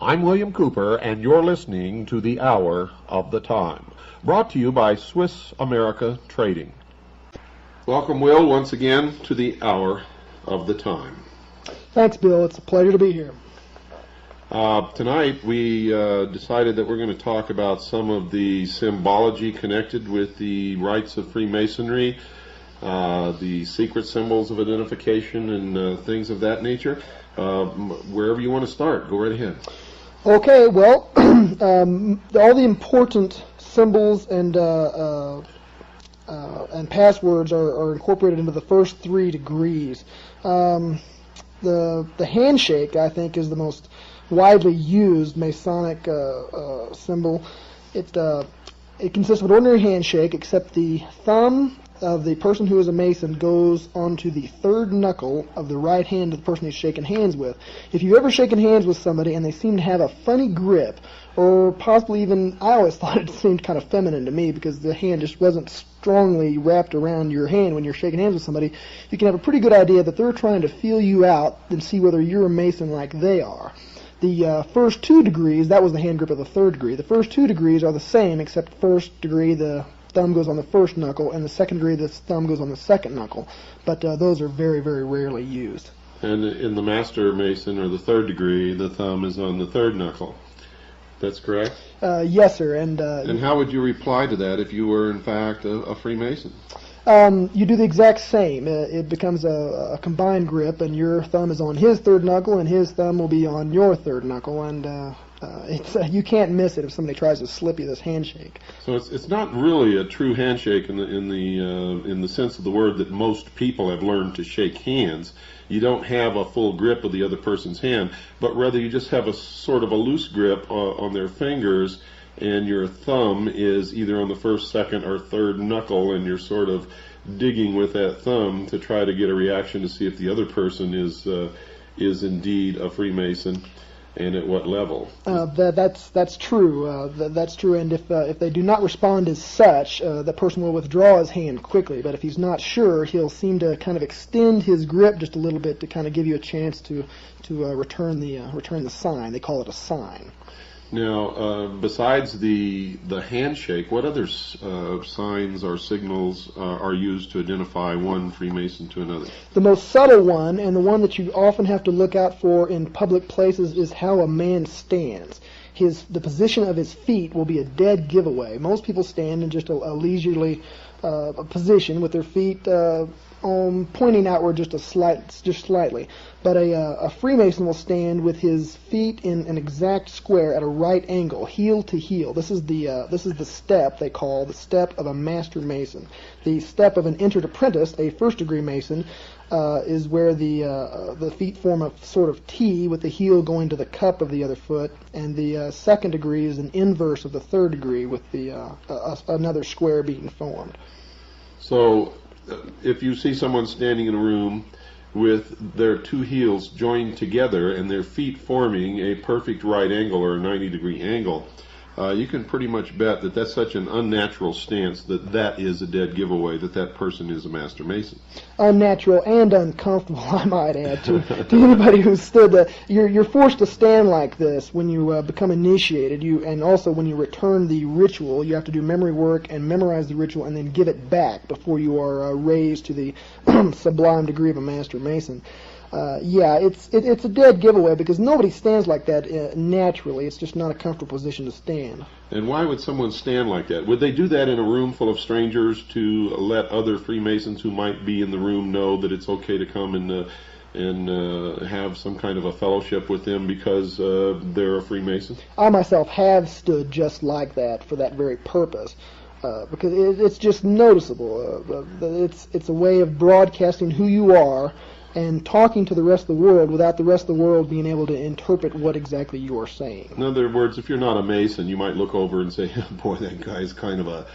I'm William Cooper, and you're listening to The Hour of the Time, brought to you by Swiss America Trading. Welcome, Will, once again to The Hour of the Time. Thanks, Bill. It's a pleasure to be here. Tonight we decided that we're going to talk about some of the symbology connected with the rites of Freemasonry, the secret symbols of identification, and things of that nature. Wherever you want to start, go right ahead. Okay, well, all the important symbols and passwords are incorporated into the first 3 degrees. The handshake, I think, is the most widely used Masonic symbol. It consists of an ordinary handshake, except the thumb of the person who is a Mason goes onto the third knuckle of the right hand of the person he's shaking hands with. If you've ever shaken hands with somebody and they seem to have a funny grip, or possibly even, I always thought it seemed kind of feminine to me because the hand just wasn't strongly wrapped around your hand when you're shaking hands with somebody, you can have a pretty good idea that they're trying to feel you out and see whether you're a Mason like they are. The first 2 degrees, that was the hand grip of the 3rd degree. The first 2 degrees are the same, except first degree the thumb goes on the first knuckle, and the 2nd degree the thumb goes on the 2nd knuckle. But those are very, very rarely used. And in the Master Mason, or the 3rd degree, the thumb is on the 3rd knuckle. That's correct? Yes, sir. And how would you reply to that if you were, in fact, a Freemason? You do the exact same. It becomes a combined grip, and your thumb is on his 3rd knuckle, and his thumb will be on your 3rd knuckle, and you can't miss it if somebody tries to slip you this handshake. So it's not really a true handshake in the sense of the word that most people have learned to shake hands. You don't have a full grip of the other person's hand, but rather you just have a sort of a loose grip on their fingers, and your thumb is either on the 1st, 2nd, or 3rd knuckle, and you're sort of digging with that thumb to try to get a reaction to see if the other person is indeed a Freemason, and at what level. That's true. That's true. And if they do not respond as such, the person will withdraw his hand quickly. But if he's not sure, he'll seem to kind of extend his grip just a little bit to kind of give you a chance to return the sign. They call it a sign. Now, besides the handshake, what other signs or signals are used to identify one Freemason to another? The most subtle one, and the one that you often have to look out for in public places, is how a man stands. The position of his feet will be a dead giveaway. Most people stand in just a leisurely position with their feet pointing outward just slightly. But a Freemason will stand with his feet in an exact square at a right angle, heel to heel. This is the step they call the step of a Master Mason. The step of an entered apprentice, a 1st degree Mason, is where the feet form a sort of T with the heel going to the cup of the other foot, and the 2nd degree is an inverse of the 3rd degree with another square being formed. So, if you see someone standing in a room with their 2 heels joined together and their feet forming a perfect right angle or a 90-degree angle, you can pretty much bet that that's such an unnatural stance that is a dead giveaway that person is a Master Mason. Unnatural and uncomfortable, I might add, to anybody who's stood. You're forced to stand like this when you become initiated. And also when you return the ritual, you have to do memory work and memorize the ritual and then give it back before you are raised to the sublime degree of a Master Mason. yeah, it's a dead giveaway because nobody stands like that naturally. It's just not a comfortable position to stand. And why would someone stand like that? Would they do that in a room full of strangers to let other Freemasons who might be in the room know that it's okay to come and have some kind of a fellowship with them because they're a Freemason? I myself have stood just like that for that very purpose. Because it's just noticeable. It's a way of broadcasting who you are and talking to the rest of the world without the rest of the world being able to interpret what exactly you are saying. In other words, if you're not a Mason, you might look over and say, boy, that guy's kind of a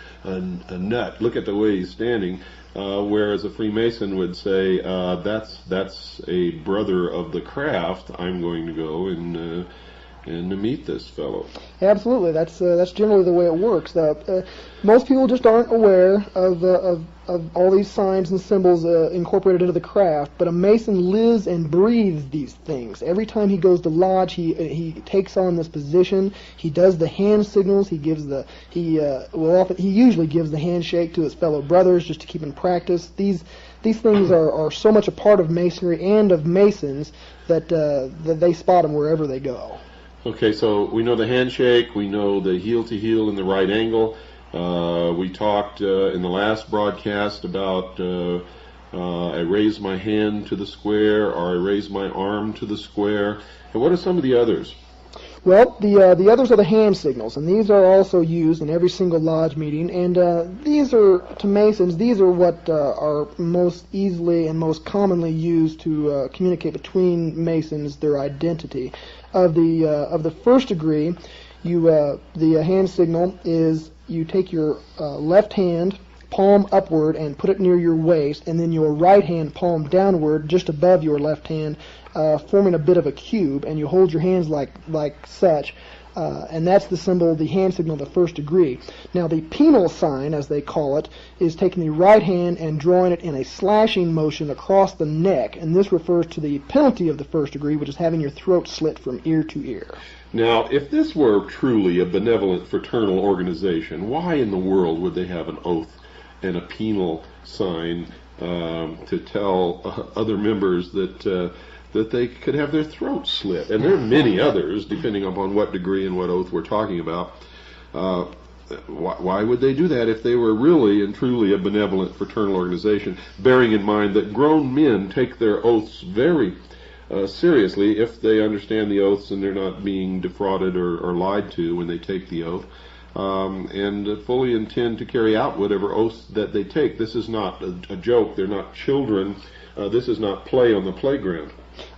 nut. Look at the way he's standing. Whereas a Freemason would say, that's a brother of the craft. I'm going to go and to meet this fellow. Absolutely, that's generally the way it works. Most people just aren't aware of all these signs and symbols incorporated into the craft. But a Mason lives and breathes these things. Every time he goes to lodge, he takes on this position. He does the hand signals. He usually gives the handshake to his fellow brothers just to keep in practice. These things are so much a part of Masonry and of Masons that they spot them wherever they go. Okay, so we know the handshake, we know the heel-to-heel in the right angle. We talked in the last broadcast about I raise my hand to the square, or I raise my arm to the square. And what are some of the others? Well, the others are the hand signals, and these are also used in every single lodge meeting. And these are, to Masons, these are what are most easily and most commonly used to communicate between Masons their identity. Of the first degree, the hand signal is you take your left hand, palm upward, and put it near your waist, and then your right hand palm downward, just above your left hand, forming a bit of a cube, and you hold your hands like such, and that's the symbol, the hand signal of the first degree. Now the penal sign, as they call it, is taking the right hand and drawing it in a slashing motion across the neck, and this refers to the penalty of the first degree, which is having your throat slit from ear to ear. Now, if this were truly a benevolent fraternal organization, why in the world would they have an oath and a penal sign to tell other members that they could have their throats slit? And there are many others, depending upon what degree and what oath we're talking about. Why would they do that if they were really and truly a benevolent fraternal organization, bearing in mind that grown men take their oaths very seriously if they understand the oaths and they're not being defrauded or lied to when they take the oath, and fully intend to carry out whatever oaths that they take. This is not a joke. They're not children. This is not play on the playground.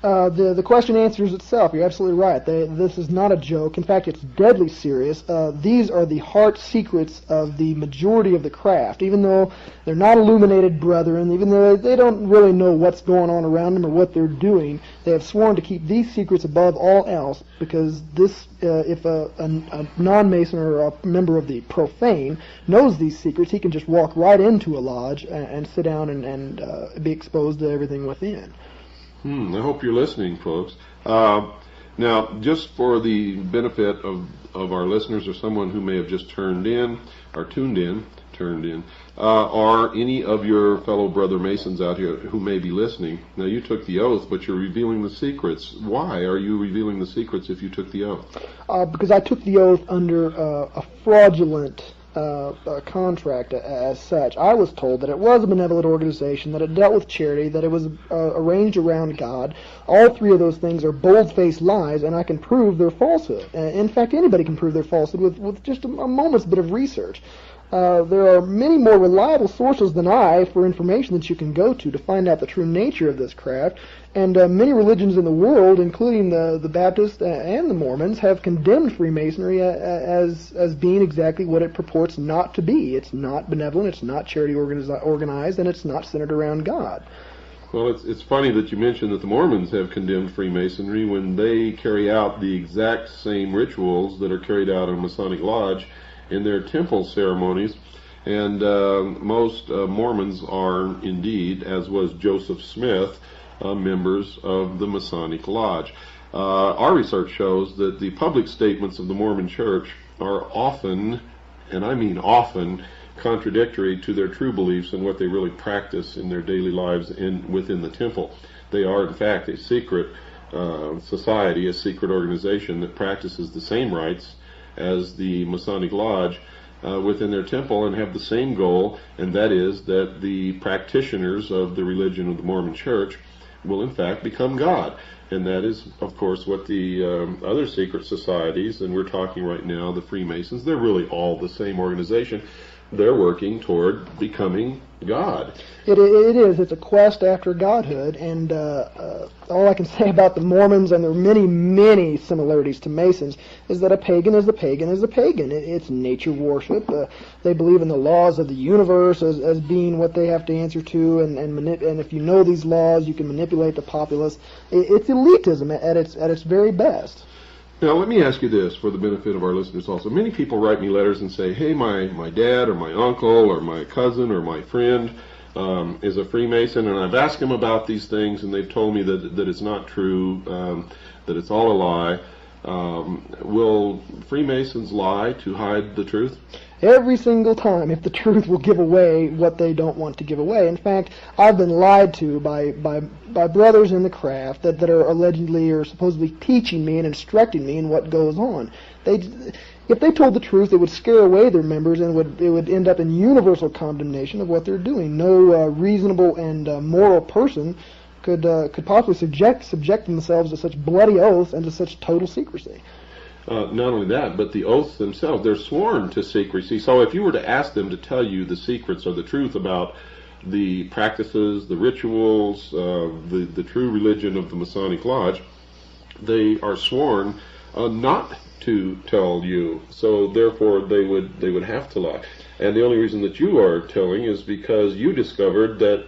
The question answers itself. You're absolutely right. This is not a joke. In fact, it's deadly serious. These are the heart secrets of the majority of the craft. Even though they're not illuminated brethren, even though they don't really know what's going on around them or what they're doing, they have sworn to keep these secrets above all else, because this, if a non-Mason or a member of the profane knows these secrets, he can just walk right into a lodge and sit down and be exposed to everything within. I hope you're listening, folks. Now, just for the benefit of our listeners or someone who may have just tuned in, or any of your fellow brother Masons out here who may be listening. Now, you took the oath, but you're revealing the secrets. Why are you revealing the secrets if you took the oath? Because I took the oath under a fraudulent contract as such. I was told that it was a benevolent organization, that it dealt with charity, that it was arranged around God. All three of those things are bold-faced lies, and I can prove their falsehood. In fact, anybody can prove their falsehood with just a moment's bit of research. There are many more reliable sources than I for information that you can go to find out the true nature of this craft, and many religions in the world, including the Baptists and the Mormons, have condemned Freemasonry as being exactly what it purports not to be. It's not benevolent, it's not charity organized, and it's not centered around God. Well, it's funny that you mentioned that the Mormons have condemned Freemasonry when they carry out the exact same rituals that are carried out in Masonic Lodge in their temple ceremonies, and most Mormons are indeed, as was Joseph Smith, members of the Masonic Lodge. Our research shows that the public statements of the Mormon Church are often, and I mean often, contradictory to their true beliefs and what they really practice in their daily lives within the temple. They are, in fact, a secret society, a secret organization that practices the same rites as the Masonic Lodge within their temple, and have the same goal, and that is that the practitioners of the religion of the Mormon Church will in fact become God. And that is, of course, what the other secret societies, and we're talking right now the Freemasons, they're really all the same organization. They're working toward becoming God. It is. It's a quest after godhood, and all I can say about the Mormons, and there are many, many similarities to Masons, is that a pagan is a pagan is a pagan. It's nature worship. They believe in the laws of the universe as being what they have to answer to, and if you know these laws, you can manipulate the populace. It's elitism at its very best. Now, let me ask you this for the benefit of our listeners also. Many people write me letters and say, hey, my dad or my uncle or my cousin or my friend is a Freemason, and I've asked them about these things, and they've told me that it's not true, that it's all a lie. Will Freemasons lie to hide the truth? Every single time, if the truth will give away what they don't want to give away. In fact, I've been lied to by brothers in the craft that are allegedly or supposedly teaching me and instructing me in what goes on. If they told the truth, it would scare away their members, and it would end up in universal condemnation of what they're doing. No reasonable and moral person could possibly subject themselves to such bloody oaths and to such total secrecy. Not only that, but the oaths themselves, they're sworn to secrecy. So if you were to ask them to tell you the secrets or the truth about the practices, the rituals, the true religion of the Masonic Lodge, they are sworn not to tell you. So therefore they would have to lie. And the only reason that you are telling is because you discovered that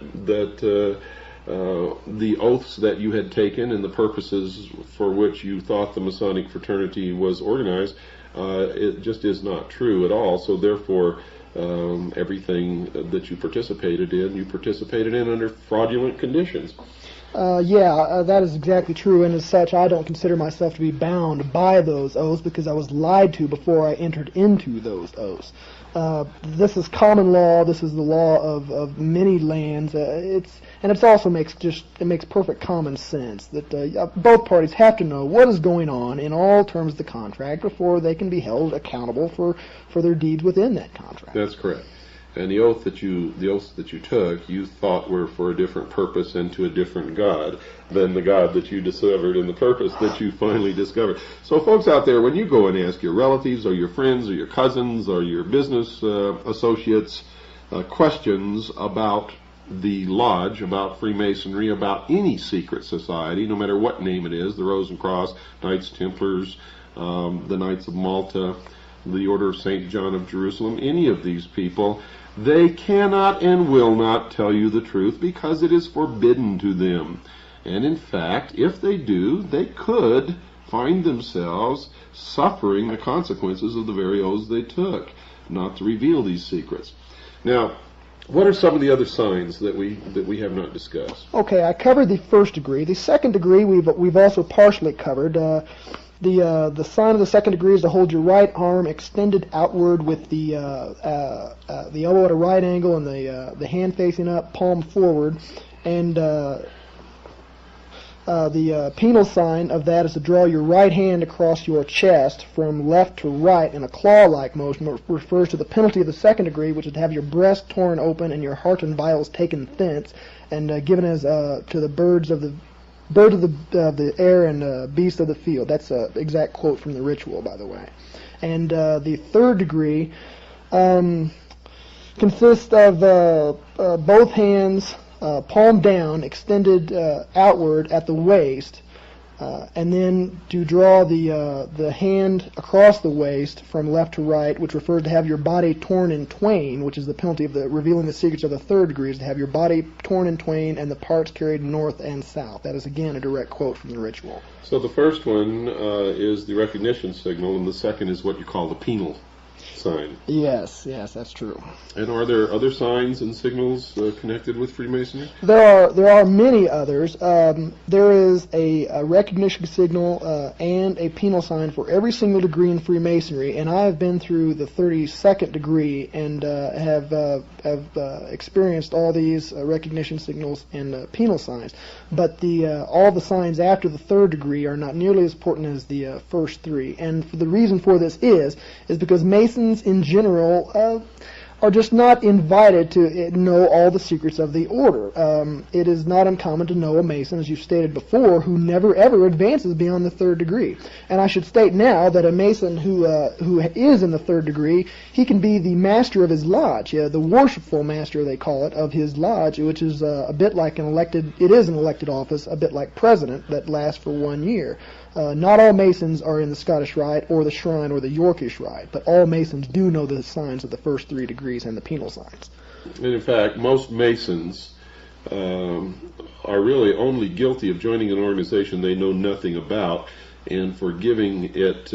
the oaths that you had taken and the purposes for which you thought the Masonic fraternity was organized, it just is not true at all. So therefore, everything that you participated in under fraudulent conditions. That is exactly true, and as such, I don't consider myself to be bound by those oaths because I was lied to before I entered into those oaths. This is common law. This is the law of many lands. It also makes perfect common sense that both parties have to know what is going on in all terms of the contract before they can be held accountable for their deeds within that contract. That's correct. And the oaths that you took, you thought were for a different purpose and to a different God than the God that you discovered and the purpose that you finally discovered. So folks out there, when you go and ask your relatives or your friends or your cousins or your business associates questions about the lodge, about Freemasonry, about any secret society, no matter what name it is, the Rose and Cross, Knights Templars, the Knights of Malta, the Order of St. John of Jerusalem, any of these people, they cannot and will not tell you the truth because it is forbidden to them. And in fact, if they do, they could find themselves suffering the consequences of the very oaths they took, not to reveal these secrets. Now, what are some of the other signs that we have not discussed? Okay, I covered the first degree. The second degree we've also partially covered. The sign of the second degree is to hold your right arm extended outward with the elbow at a right angle and the hand facing up, palm forward. And the penal sign of that is to draw your right hand across your chest from left to right in a claw-like motion, which refers to the penalty of the second degree, which is to have your breast torn open and your heart and vitals taken thence and given as to the birds of the air and beasts of the field. That's an exact quote from the ritual, by the way. And the third degree consists of both hands palm down, extended outward at the waist, and then to draw the hand across the waist from left to right, which refers to have your body torn in twain, which is the penalty of revealing the secrets of the third degree, is to have your body torn in twain and the parts carried north and south. That is, again, a direct quote from the ritual. So the first one is the recognition signal, and the second is what you call the penal sign. Yes, that's true. And are there other signs and signals connected with Freemasonry? There are many others. There is a recognition signal and a penal sign for every single degree in Freemasonry, and I have been through the 32nd degree and have experienced all these recognition signals and penal signs. But all the signs after the 3rd degree are not nearly as important as the first 3. And the reason for this is because Masons in general are just not invited to know all the secrets of the order. It is not uncommon to know a Mason, as you've stated before, who never ever advances beyond the 3rd degree. And I should state now that a Mason who is in the 3rd degree, he can be the master of his lodge, the worshipful master, they call it, of his lodge, which is a bit like an elected office, a bit like president, that lasts for 1 year. Not all Masons are in the Scottish Rite or the Shrine or the Yorkish Rite, but all Masons do know the signs of the first 3 degrees and the penal signs. And in fact, most Masons are really only guilty of joining an organization they know nothing about, and for giving it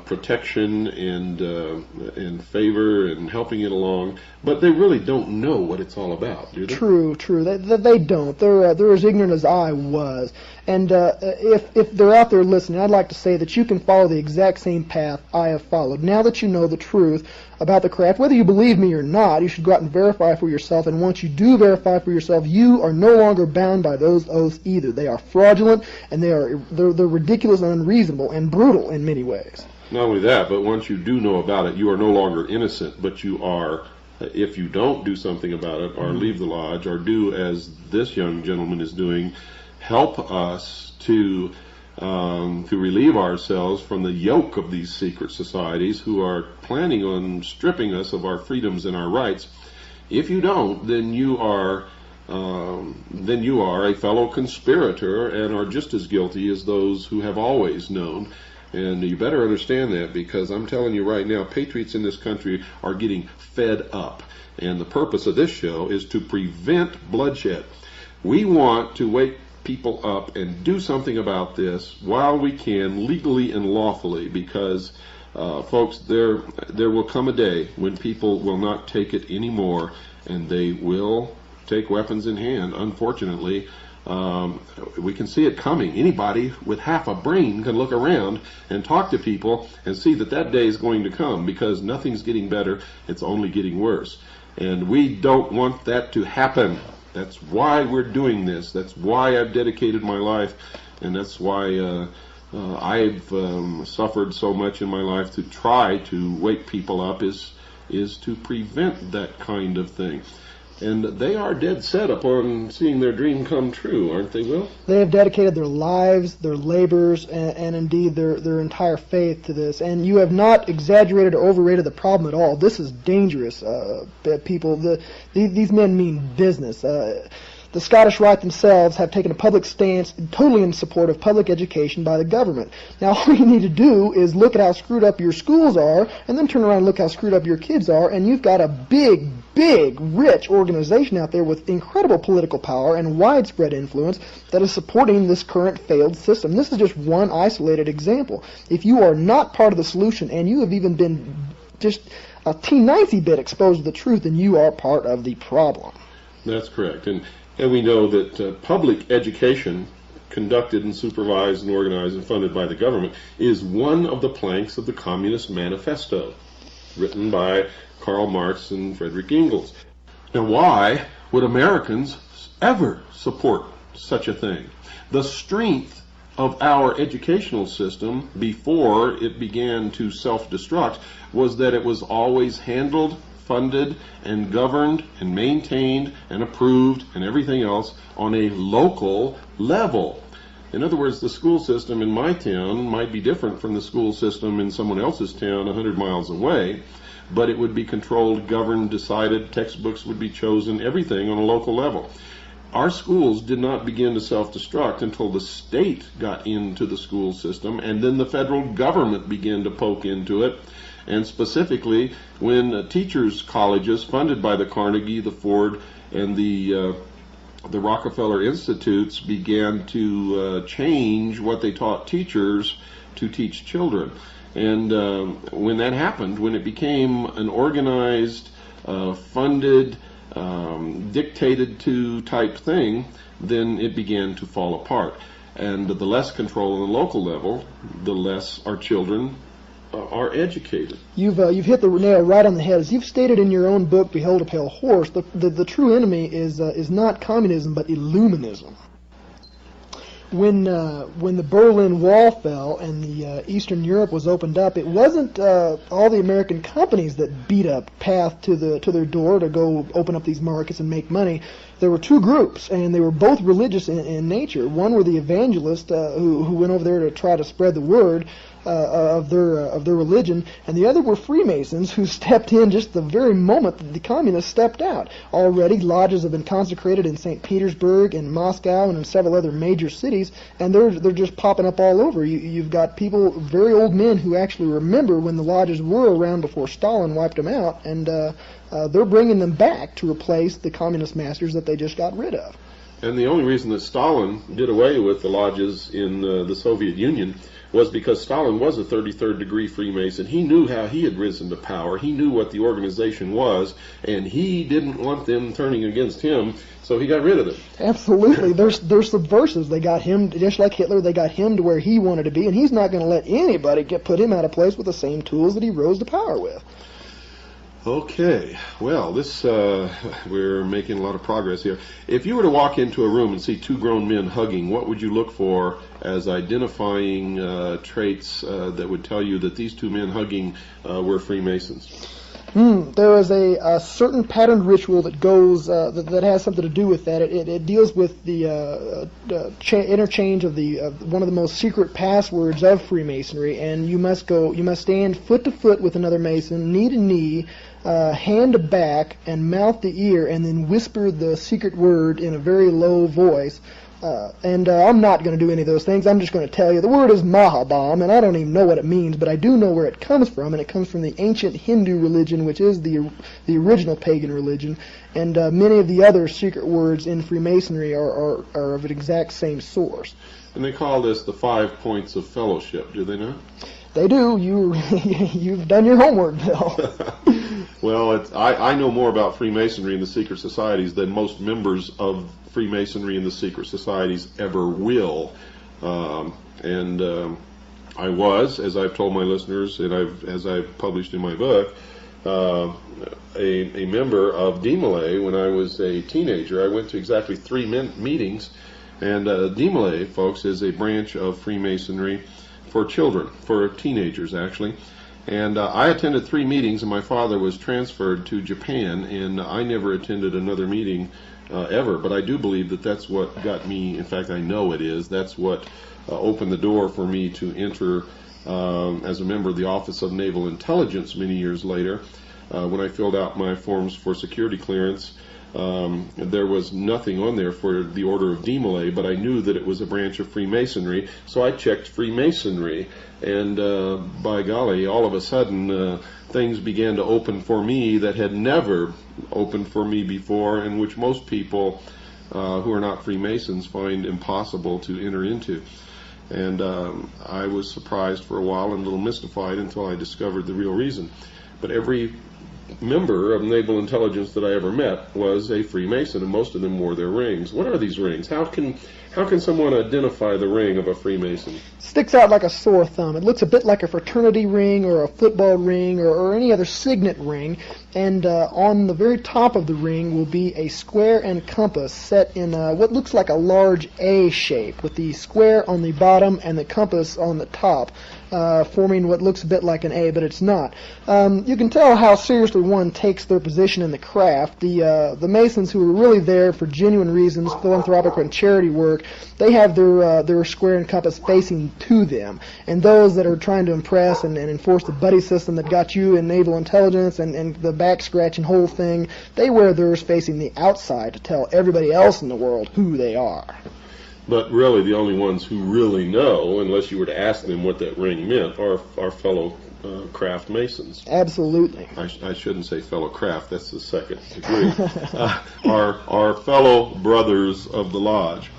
protection and favor and helping it along, but they really don't know what it's all about, do they? True. They don't. They're as ignorant as I was. And if they're out there listening, I'd like to say that you can follow the exact same path I have followed. Now that you know the truth about the craft, whether you believe me or not, you should go out and verify for yourself. And once you do verify for yourself, you are no longer bound by those oaths either. They are fraudulent, and they're ridiculous and unreasonable and brutal in many ways. Not only that, but once you do know about it, you are no longer innocent, but you are, if you don't do something about it, or leave the lodge, or do as this young gentleman is doing, help us to relieve ourselves from the yoke of these secret societies who are planning on stripping us of our freedoms and our rights. If you don't, then you are a fellow conspirator and are just as guilty as those who have always known. And you better understand that, because I'm telling you right now, patriots in this country are getting fed up. And the purpose of this show is to prevent bloodshed. We want to wake people up and do something about this while we can, legally and lawfully, because folks, there will come a day when people will not take it anymore, and they will take weapons in hand. Unfortunately, we can see it coming. Anybody with half a brain can look around and talk to people and see that day is going to come, because nothing's getting better, it's only getting worse. And we don't want that to happen. That's why we're doing this. That's why I've dedicated my life, and that's why I've suffered so much in my life to try to wake people up, is to prevent that kind of thing. And they are dead set upon seeing their dream come true, aren't they, Will? They have dedicated their lives, their labors, and indeed their entire faith to this. And you have not exaggerated or overrated the problem at all. This is dangerous, people. These men mean business. The Scottish Rite themselves have taken a public stance totally in support of public education by the government. Now, all you need to do is look at how screwed up your schools are, and then turn around and look how screwed up your kids are, and you've got a big, rich organization out there with incredible political power and widespread influence that is supporting this current failed system. This is just one isolated example. If you are not part of the solution, and you have even been just a teeny bit exposed to the truth, then you are part of the problem. That's correct. And we know that public education, conducted and supervised and organized and funded by the government, is one of the planks of the Communist Manifesto, written by Karl Marx and Frederick Engels. Now, why would Americans ever support such a thing? The strength of our educational system before it began to self-destruct was that it was always handled, funded, and governed, and maintained, and approved, and everything else on a local level. In other words, the school system in my town might be different from the school system in someone else's town 100 miles away, but it would be controlled, governed, decided, textbooks would be chosen, everything on a local level. Our schools did not begin to self-destruct until the state got into the school system, and then the federal government began to poke into it. And specifically, when teachers' colleges funded by the Carnegie, the Ford, and the Rockefeller Institutes began to change what they taught teachers to teach children. And when that happened, when it became an organized, funded, dictated to type thing, then it began to fall apart. And the less control on the local level, the less our children are educated. You've hit the nail right on the head. As you've stated in your own book, Behold a Pale Horse, the true enemy is not communism, but Illuminism. When the Berlin Wall fell and the Eastern Europe was opened up, it wasn't all the American companies that beat up path to their door to go open up these markets and make money. There were two groups, and they were both religious in nature. One were the evangelists who went over there to try to spread the word of their religion, and the other were Freemasons who stepped in just the very moment that the communists stepped out. Already, lodges have been consecrated in St. Petersburg and Moscow and in several other major cities, and they're just popping up all over. You've got people, very old men, who actually remember when the lodges were around before Stalin wiped them out, and they're bringing them back to replace the communist masters that they just got rid of. And the only reason that Stalin did away with the lodges in the Soviet Union was because Stalin was a 33rd degree Freemason. He knew how he had risen to power. He knew what the organization was, and he didn't want them turning against him, so he got rid of them. Absolutely. They're subversives. They got him, just like Hitler, they got him to where he wanted to be, and he's not going to let anybody put him out of place with the same tools that he rose to power with. Okay, well, we're making a lot of progress here. If you were to walk into a room and see two grown men hugging, what would you look for as identifying traits that would tell you that these two men hugging were Freemasons? There is a certain patterned ritual that goes that has something to do with that. It deals with the interchange of one of the most secret passwords of Freemasonry, and you must stand foot to foot with another Mason, knee to knee, hand to back, and mouth to ear, and then whisper the secret word in a very low voice. I'm not going to do any of those things. I'm just going to tell you the word is Mahabam, and I don't even know what it means, but I do know where it comes from, and it comes from the ancient Hindu religion, which is the original pagan religion, and many of the other secret words in Freemasonry are of an exact same source. And they call this the 5 points of fellowship, do they not? They do. You've done your homework, Bill. Well, I know more about Freemasonry and the secret societies than most members of Freemasonry and the secret societies ever will. I was, as I've told my listeners, and as I've published in my book, a member of DeMolay when I was a teenager. I went to exactly 3 meetings, and DeMolay, folks, is a branch of Freemasonry for children, for teenagers actually. And I attended 3 meetings, and my father was transferred to Japan, and I never attended another meeting ever. But I do believe that that's what got me, in fact I know it is, that's what opened the door for me to enter as a member of the Office of Naval Intelligence many years later. When I filled out my forms for security clearance, there was nothing on there for the Order of DeMolay, but I knew that it was a branch of Freemasonry, so I checked Freemasonry, and by golly, all of a sudden things began to open for me that had never opened for me before, and which most people who are not Freemasons find impossible to enter into. And I was surprised for a while and a little mystified until I discovered the real reason. But every member of naval intelligence that I ever met was a Freemason, and most of them wore their rings. What are these rings? How can someone identify the ring of a Freemason? Sticks out like a sore thumb. It looks a bit like a fraternity ring or a football ring or any other signet ring, and on the very top of the ring will be a square and compass set in what looks like a large A shape, with the square on the bottom and the compass on the top, forming what looks a bit like an A, but it's not. You can tell how seriously one takes their position in the craft. The Masons who are really there for genuine reasons, philanthropic and charity work, they have their square and compass facing to them. And those that are trying to impress and enforce the buddy system that got you in naval intelligence and the back-scratching whole thing, they wear theirs facing the outside to tell everybody else in the world who they are. But really, the only ones who really know, unless you were to ask them what that ring meant, are our fellow craft Masons. Absolutely. I shouldn't say fellow craft, that's the second degree. Our fellow brothers of the lodge.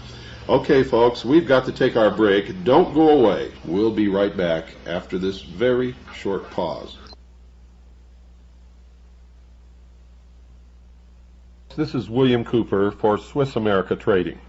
Okay, folks, we've got to take our break. Don't go away. We'll be right back after this very short pause. This is William Cooper for Swiss America Trading.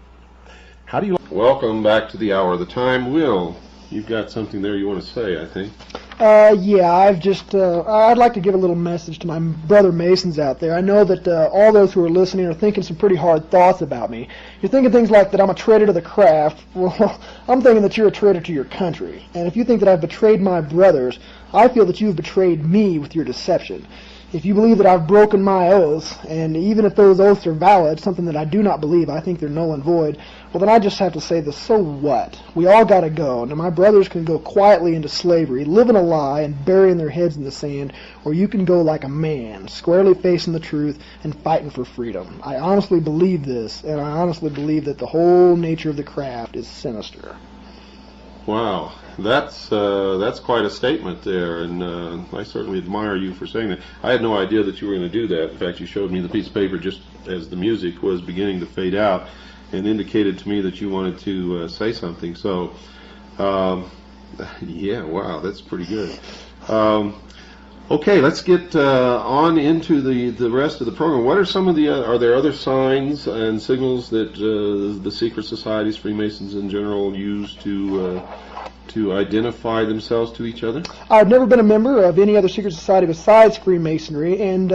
How do you... Welcome back to the hour of the time. Will, you've got something there you want to say, I think. Yeah, I'd like to give a little message to my brother Masons out there. I know that all those who are listening are thinking some pretty hard thoughts about me. You're thinking things like that I'm a traitor to the craft. Well, I'm thinking that you're a traitor to your country. And if you think that I've betrayed my brothers, I feel that you've betrayed me with your deception. If you believe that I've broken my oaths, and even if those oaths are valid, something that I do not believe, I think they're null and void, well, then I just have to say this, so what? We all got to go. Now, my brothers can go quietly into slavery, living a lie and burying their heads in the sand, or you can go like a man, squarely facing the truth and fighting for freedom. I honestly believe this, and I honestly believe that the whole nature of the craft is sinister. Wow, that's quite a statement there, and I certainly admire you for saying that. I had no idea that you were going to do that. In fact, you showed me the piece of paper just as the music was beginning to fade out and indicated to me that you wanted to say something. So, yeah, wow, that's pretty good. Okay, let's get on into the rest of the program. What are some of the are there other signs and signals that the secret societies, Freemasons in general, use to identify themselves to each other? I've never been a member of any other secret society besides Freemasonry, and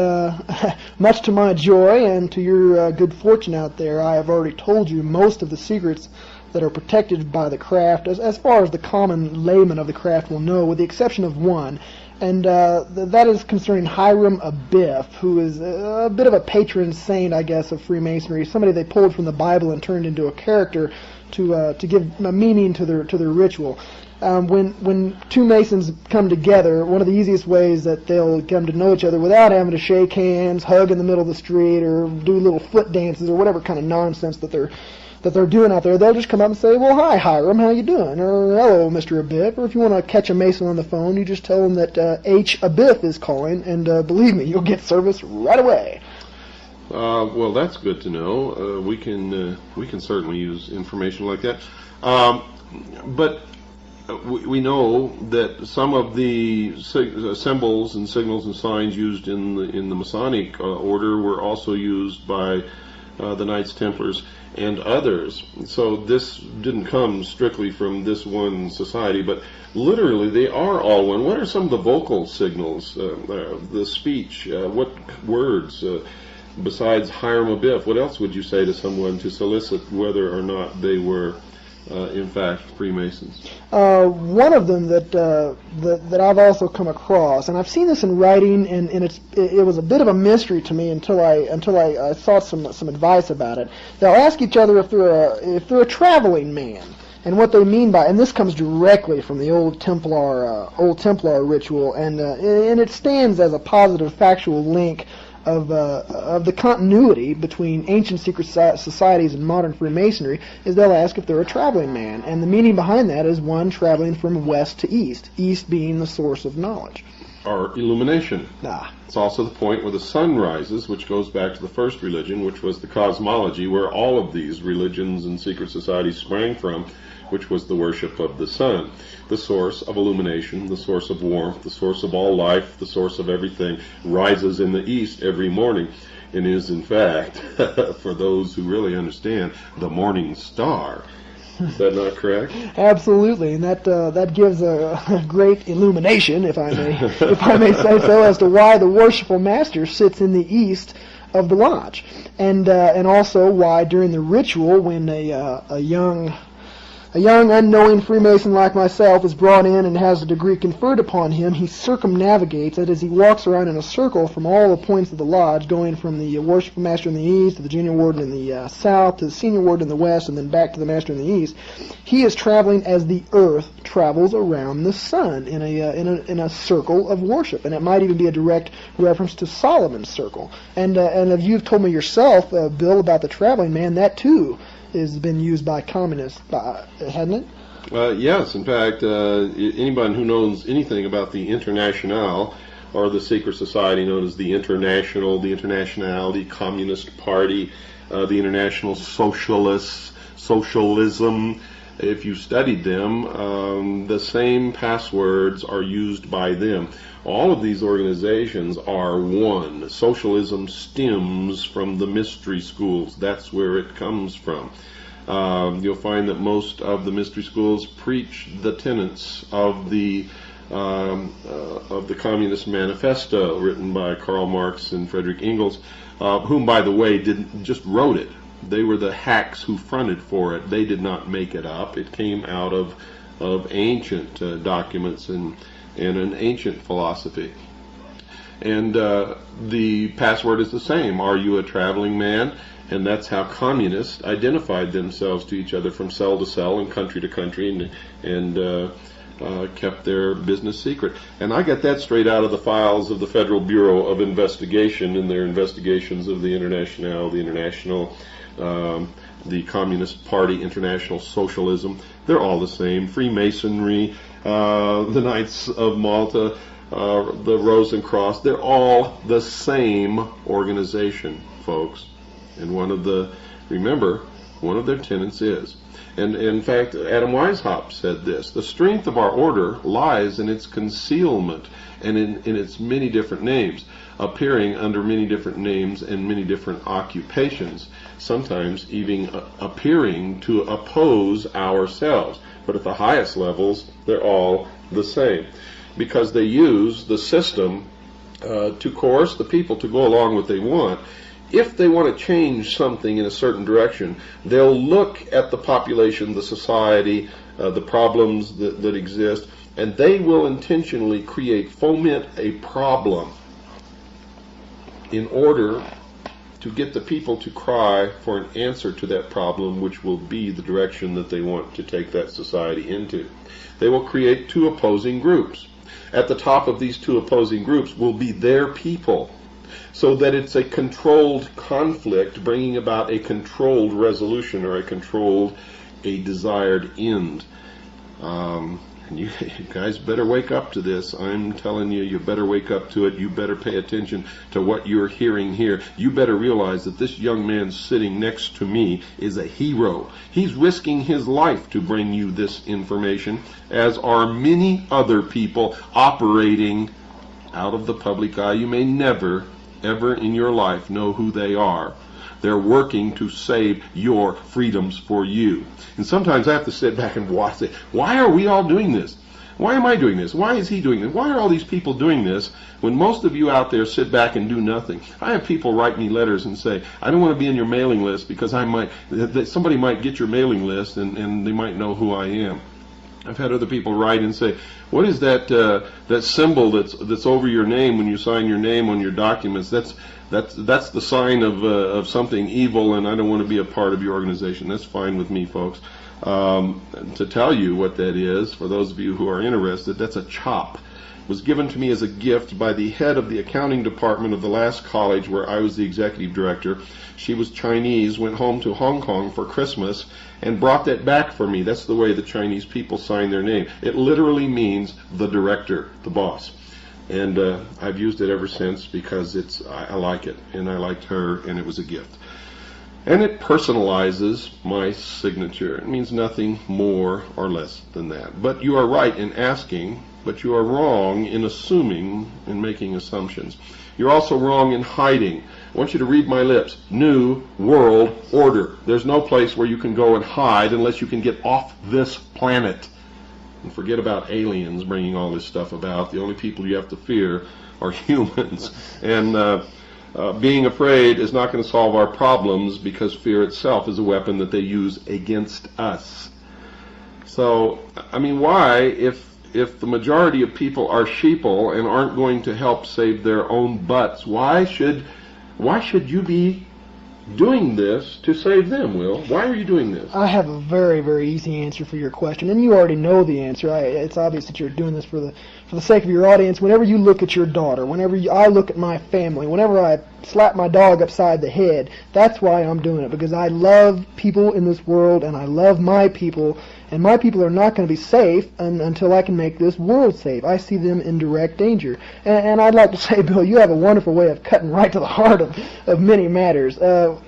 much to my joy and to your good fortune out there, I have already told you most of the secrets that are protected by the craft, as far as the common layman of the craft will know, with the exception of one. And that is concerning Hiram Abiff, who is a bit of a patron saint, I guess, of Freemasonry. Somebody they pulled from the Bible and turned into a character to give a meaning to their ritual. When two Masons come together, one of the easiest ways that they'll come to know each other without having to shake hands, hug in the middle of the street, or do little foot dances or whatever kind of nonsense that they're doing out there, they'll just come up and say, well, hi, Hiram, how you doing? Or, hello, Mr. Abiff. Or if you want to catch a Mason on the phone, you just tell them that H. Abiff is calling, and believe me, you'll get service right away. Well, that's good to know. We can certainly use information like that. But we know that some of the symbols and signals and signs used in the Masonic order were also used by the Knights Templars and others. So this didn't come strictly from this one society, but literally they are all one. What are some of the vocal signals, the speech, what words, besides Hiram Abiff, what else would you say to someone to solicit whether or not they were in fact Freemasons? One of them that I've also come across, and I've seen this in writing, and it was a bit of a mystery to me until I sought some advice about it. They'll ask each other if they're a traveling man, and what they mean by, and this comes directly from the old Templar ritual, and it stands as a positive factual link of the continuity between ancient secret societies and modern Freemasonry, is they'll ask if they're a traveling man. And the meaning behind that is one traveling from west to east, east being the source of knowledge. Or illumination. Ah. It's also the point where the sun rises, which goes back to the first religion, which was the cosmology, where all of these religions and secret societies sprang from, which was the worship of the sun, the source of illumination, the source of warmth, the source of all life, the source of everything, rises in the east every morning, and is in fact, for those who really understand, the morning star. Is that not correct? Absolutely, and that gives a great illumination, if I may say so, as to why the worshipful master sits in the east of the lodge, and also why during the ritual, when a young unknowing Freemason like myself is brought in and has a degree conferred upon him, he circumnavigates it as he walks around in a circle from all the points of the lodge, going from the worshipful master in the east to the junior warden in the south to the senior warden in the west, and then back to the master in the east. He is traveling as the earth travels around the sun in a circle of worship, and it might even be a direct reference to Solomon's circle. And if you've told me yourself, Bill, about the traveling man, that too has been used by communists, hasn't it? Yes, in fact, anybody who knows anything about the Internationale, or the secret society known as the International, the Communist Party, the International Socialists, socialism. If you studied them, the same passwords are used by them. All of these organizations are one. Socialism stems from the mystery schools. That's where it comes from. You'll find that most of the mystery schools preach the tenets of the Communist Manifesto, written by Karl Marx and Friedrich Engels, whom, by the way, just wrote it. They were the hacks who fronted for it. They did not make it up. It came out of ancient documents and an ancient philosophy. And the password is the same. Are you a traveling man? And that's how communists identified themselves to each other from cell to cell and country to country, and kept their business secret. And I got that straight out of the files of the Federal Bureau of Investigation in their investigations of the International, the Communist Party, International Socialism. They're all the same. Freemasonry, the Knights of Malta, the Rosencross, they're all the same organization, folks. And remember, one of their tenets is, and in fact, Adam Weishaupt said this: the strength of our order lies in its concealment and in its many different names, appearing under many different names and many different occupations, sometimes even appearing to oppose ourselves. But at the highest levels, they're all the same, because they use the system to coerce the people to go along what they want. If they want to change something in a certain direction, they'll look at the population, the society, the problems that exist, and they will intentionally foment a problem in order to get the people to cry for an answer to that problem, which will be the direction that they want to take that society into. They will create two opposing groups. At the top of these two opposing groups will be their people, so that it's a controlled conflict, bringing about a controlled resolution or a desired end. And you guys better wake up to this. I'm telling you, you better wake up to it. You better pay attention to what you're hearing here. You better realize that this young man sitting next to me is a hero. He's risking his life to bring you this information, as are many other people operating out of the public eye. You may never, ever in your life know who they are. They're working to save your freedoms for you. And sometimes I have to sit back and watch it. Why are we all doing this? Why am I doing this? Why is he doing this? Why are all these people doing this when most of you out there sit back and do nothing? I have people write me letters and say, I don't want to be in your mailing list because somebody might get your mailing list and they might know who I am. I've had other people write and say, what is that symbol that's over your name when you sign your name on your documents? That's the sign of something evil, and I don't want to be a part of your organization. That's fine with me, folks. To tell you what that is, for those of you who are interested, that's a CHOP. It was given to me as a gift by the head of the accounting department of the last college where I was the executive director. She was Chinese, went home to Hong Kong for Christmas, and brought that back for me. That's the way the Chinese people sign their name. It literally means the director, the boss. And I've used it ever since because I like it, and I liked her, and it was a gift. And it personalizes my signature. It means nothing more or less than that. But you are right in asking, but you are wrong in assuming and making assumptions. You're also wrong in hiding. I want you to read my lips. New World Order. There's no place where you can go and hide unless you can get off this planet. And forget about aliens bringing all this stuff about. The only people you have to fear are humans. And being afraid is not going to solve our problems, because fear itself is a weapon that they use against us. So, I mean, why, if the majority of people are sheeple and aren't going to help save their own butts, why should you be doing this to save them, Will? Why are you doing this? I have a very, very easy answer for your question, and you already know the answer. It's obvious that you're doing this for the sake of your audience. Whenever you look at your daughter, whenever I look at my family, whenever I slap my dog upside the head. That's why I'm doing it, because I love people in this world, and I love my people, and my people are not going to be safe until I can make this world safe. I see them in direct danger. And I'd like to say, Bill, you have a wonderful way of cutting right to the heart of many matters.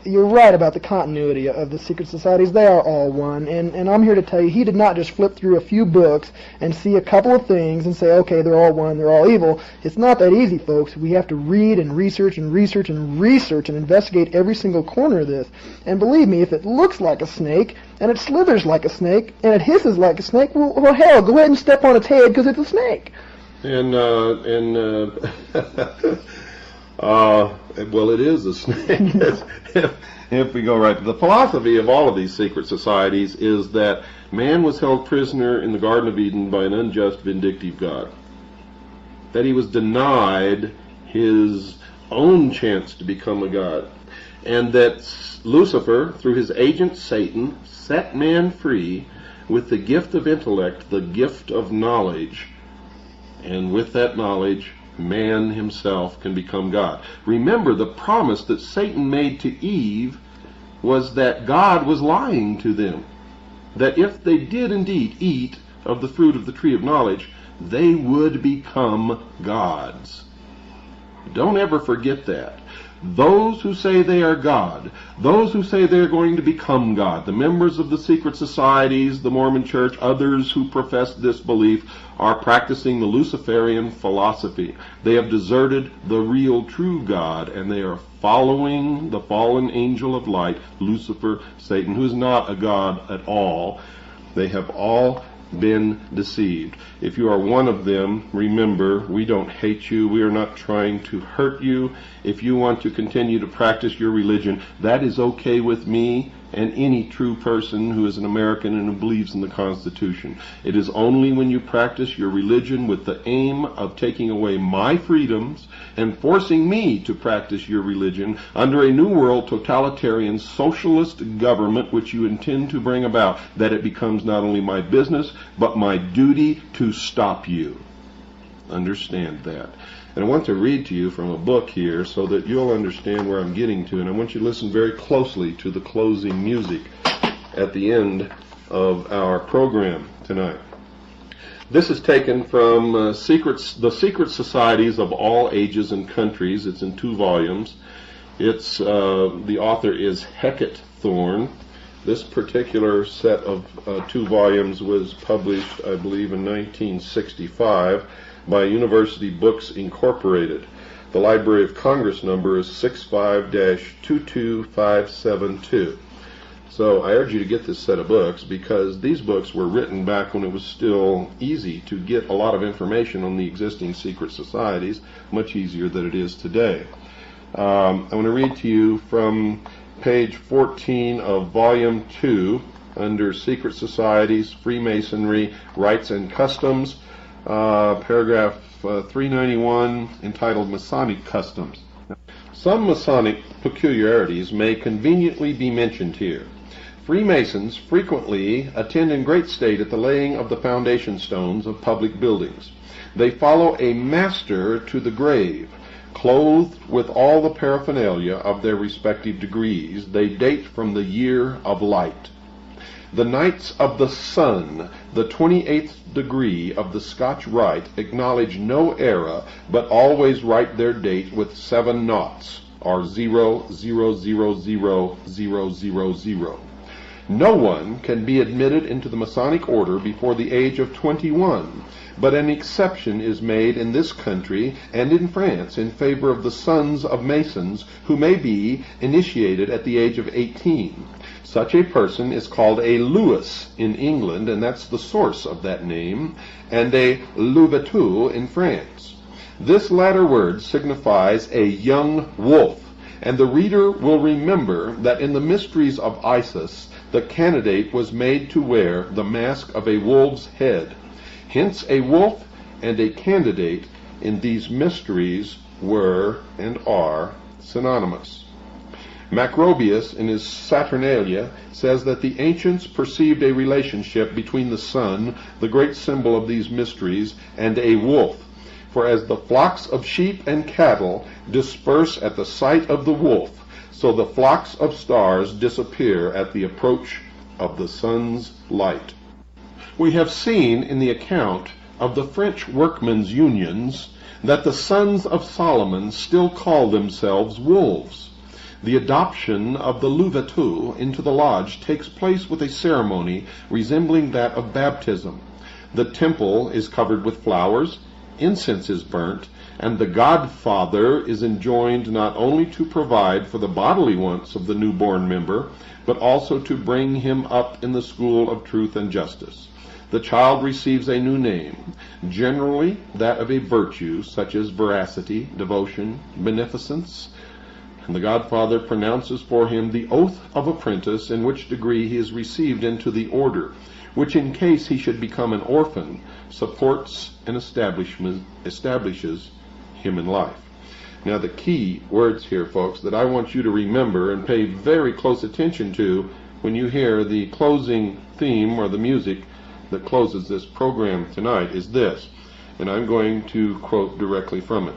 You're right about the continuity of the secret societies. They are all one. And I'm here to tell you, he did not just flip through a few books and see a couple of things and say, okay, they're all one, they're all evil. It's not that easy, folks. We have to read and research and research and research and investigate every single corner of this. And believe me, if it looks like a snake, and it slithers like a snake, and it hisses like a snake, well hell, go ahead and step on its head, because it's a snake. Well, it is a snake. If we go right to the philosophy of all of these secret societies is that man was held prisoner in the Garden of Eden by an unjust, vindictive God. That he was denied his own chance to become a god. And that Lucifer, through his agent Satan, set man free with the gift of intellect, the gift of knowledge. And with that knowledge, man himself can become God. Remember, the promise that Satan made to Eve was that God was lying to them. That if they did indeed eat of the fruit of the tree of knowledge, they would become gods. Don't ever forget that. Those who say they are God, those who say they're going to become God, the members of the secret societies, the Mormon Church, others who profess this belief, are practicing the Luciferian philosophy. They have deserted the real true God, and they are following the fallen angel of light, Lucifer, Satan, who is not a God at all. They have all been deceived. If you are one of them, remember, we don't hate you. We are not trying to hurt you. If you want to continue to practice your religion, that is okay with me and any true person who is an American and who believes in the Constitution. It is only when you practice your religion with the aim of taking away my freedoms and forcing me to practice your religion under a New World totalitarian socialist government which you intend to bring about, that it becomes not only my business but my duty to stop you. Understand that. And I want to read to you from a book here so that you'll understand where I'm getting to. And I want you to listen very closely to the closing music at the end of our program tonight. This is taken from The Secret Societies of All Ages and Countries. It's in 2 volumes. The author is Hecate Thorne. This particular set of 2 volumes was published, I believe, in 1965 by University Books Incorporated. The Library of Congress number is 65-22572. So I urge you to get this set of books, because these books were written back when it was still easy to get a lot of information on the existing secret societies, much easier than it is today. I want to read to you from page 14 of volume 2 under Secret Societies, Freemasonry, Rites and Customs, paragraph 391, entitled Masonic Customs. Some Masonic peculiarities may conveniently be mentioned here. Freemasons frequently attend in great state at the laying of the foundation stones of public buildings. They follow a master to the grave, clothed with all the paraphernalia of their respective degrees. They date from the year of light. The Knights of the Sun, the 28th degree of the Scotch Rite, acknowledge no era, but always write their date with 7 noughts, or 0000000. No one can be admitted into the Masonic order before the age of 21, but an exception is made in this country and in France in favor of the sons of Masons, who may be initiated at the age of 18. Such a person is called a Louis in England, and that's the source of that name, and a Louvetou in France. This latter word signifies a young wolf, and the reader will remember that in the mysteries of Isis, the candidate was made to wear the mask of a wolf's head. Hence, a wolf and a candidate in these mysteries were and are synonymous. Macrobius, in his Saturnalia, says that the ancients perceived a relationship between the sun, the great symbol of these mysteries, and a wolf. For as the flocks of sheep and cattle disperse at the sight of the wolf, so the flocks of stars disappear at the approach of the sun's light. We have seen in the account of the French workmen's unions that the sons of Solomon still call themselves wolves. The adoption of the Louveteaux into the lodge takes place with a ceremony resembling that of baptism. The temple is covered with flowers, incense is burnt, and the godfather is enjoined not only to provide for the bodily wants of the newborn member, but also to bring him up in the school of truth and justice. The child receives a new name, generally that of a virtue, such as veracity, devotion, beneficence, and the godfather pronounces for him the oath of apprentice, in which degree he is received into the order, which in case he should become an orphan, supports and establishes him in life. Now the key words here, folks, that I want you to remember and pay very close attention to when you hear the closing theme or the music that closes this program tonight is this, and I'm going to quote directly from it.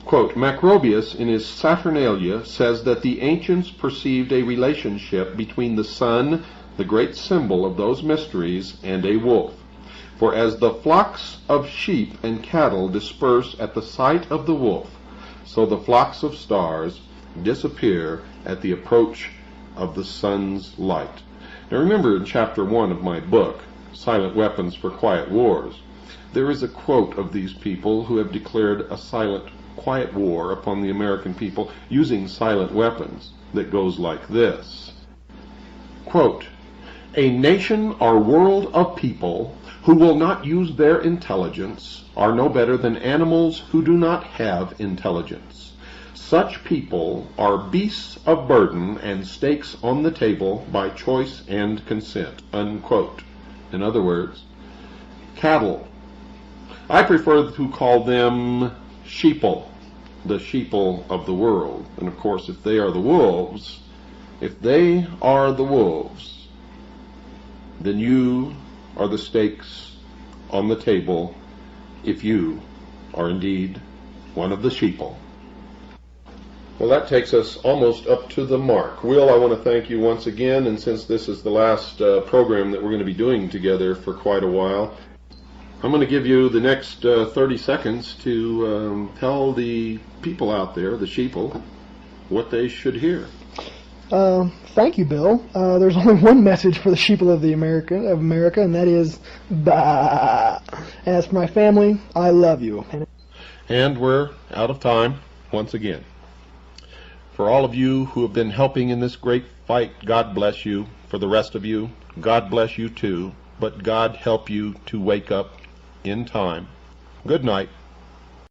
Quote, Macrobius in his Saturnalia says that the ancients perceived a relationship between the sun, the great symbol of those mysteries, and a wolf. For as the flocks of sheep and cattle disperse at the sight of the wolf, so the flocks of stars disappear at the approach of the sun's light. Now remember in chapter 1 of my book, Silent Weapons for Quiet Wars, there is a quote of these people who have declared a silent, quiet war upon the American people using silent weapons that goes like this. Quote, a nation or world of people who will not use their intelligence are no better than animals who do not have intelligence. Such people are beasts of burden and stakes on the table by choice and consent. Unquote. In other words, cattle. I prefer to call them sheeple, the sheeple of the world. And of course, if they are the wolves, then you are the stakes on the table if you are indeed one of the sheeple. Well, that takes us almost up to the mark. Will, I want to thank you once again, and since this is the last program that we're going to be doing together for quite a while, I'm going to give you the next 30 seconds to tell the people out there, the sheeple, what they should hear. Thank you, Bill. There's only one message for the sheeple of America, and that is, bah. As for my family, I love you. And we're out of time once again. For all of you who have been helping in this great fight, God bless you. For the rest of you, God bless you too. But God help you to wake up in time. Good night.